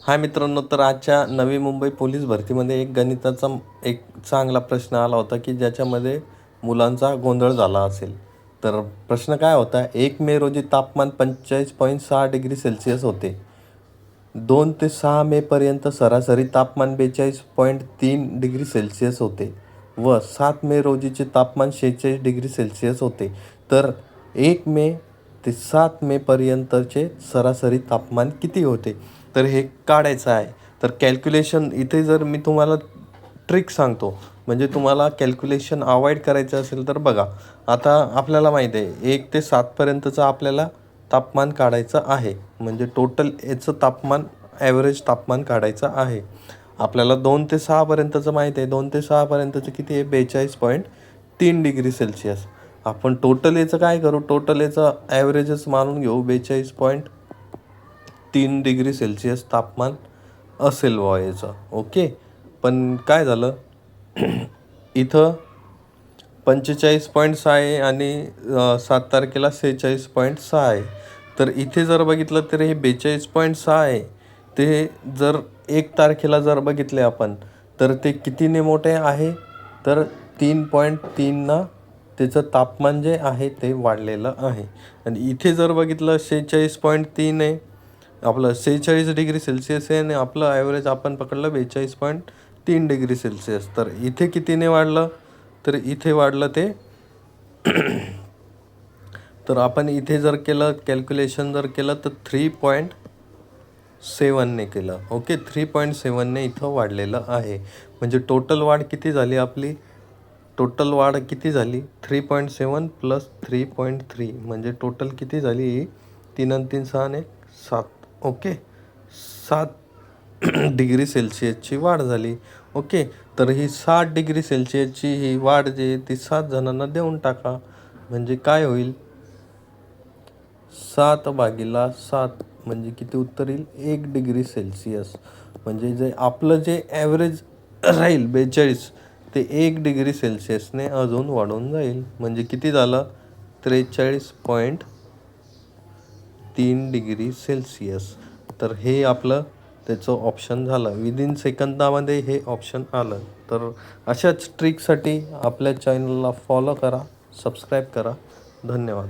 हाय मित्रांनो, तर आजच्या नवी मुंबई पोलीस भरतीमध्ये एक गणिताचा एक चांगला प्रश्न आला होता की ज्याच्यामध्ये मुलांचा गोंधळ झाला असेल. तर प्रश्न काय होता, 1 मे रोजी तापमान 45.6 डिग्री सेल्सिअस होते. 2 ते 6 मेपर्यंत सरासरी तापमान 42.3 डिग्री सेल्सिअस होते व 7 मे रोजीचे तापमान 46 डिग्री सेल्सिअस होते. तर 1 मे ते 7 मेपर्यंतचे सरासरी तापमान किती होते, तर हे काढायचं आहे. तर कॅल्क्युलेशन इथे जर मी तुम्हाला ट्रिक सांगतो, म्हणजे तुम्हाला कॅल्क्युलेशन अवॉइड करायचं असेल तर बघा. आता आपल्याला माहिती आहे 1 ते 7पर्यंतचं आपल्याला तापमान काढायचं आहे, म्हणजे टोटल याचं तापमान ॲव्हरेज तापमान काढायचं आहे. आपल्याला 2 ते 6पर्यंतचं माहिती आहे, 2 ते 6पर्यंतचं किती आहे, 42.3 डिग्री सेल्सिअस. आपण टोटल याचं काय करू, टोटल याचं ॲव्हरेजच मानून घेऊ, 42.3 डिग्री सेल्सिअस तापमान असेल बुवा याचं. ओके. पण काय झालं इथं 45.6 आहे आणि 7 तारखेला 46.6 आहे. तर इथे जर बघितलं तर हे 42.6 आहे, ते जर 1 तारखेला जर बघितले आपण तर ते कितीने मोठे आहे, तर 3.3 त्याचं तापमान जे आहे ते वाढलेलं आहे. आणि इथे जर बघितलं 46.3 आहे, आपलं 46 डिग्री सेल्सिअस आहे आणि आपलं ॲव्हरेज आपण पकडलं 42.3 डिग्री सेल्सिअस. तर इथे कितीने वाढलं, तर इथे वाढलं ते तर आपण इथे जर केलं कॅल्क्युलेशन जर केलं तर 3.7ने केलं. ओके, 3.7ने इथं वाढलेलं आहे. म्हणजे टोटल वाढ किती झाली आपली, टोटल वाढ किती झाली, 3.7 प्लस 3.3 म्हणजे टोटल किती झाली, 3 आणि 3 6 आणि 7. ओके, 7 डिग्री सेल्सिअसची वाढ झाली. ओके, तर ही 7 डिग्री सेल्सिअसची ही वाढ जी ती 7 जणांना देऊन टाका, म्हणजे काय होईल, 7/7 म्हणजे किती उत्तर येईल, 1 डिग्री सेल्सिअस. म्हणजे जे आपलं जे ॲव्हरेज राहील 42, ते 1 डिग्री सेल्सिअसने अजून वाढून जाईल. म्हणजे किती झालं, 43.3 डिग्री सेल्सिअस. तर हे आपलं त्याचं ऑप्शन झालं. विदिन सेकंदामध्ये हे ऑप्शन आलं. तर अशाच ट्रिकसाठी आपल्या चॅनलला फॉलो करा, सबस्क्राईब करा. धन्यवाद.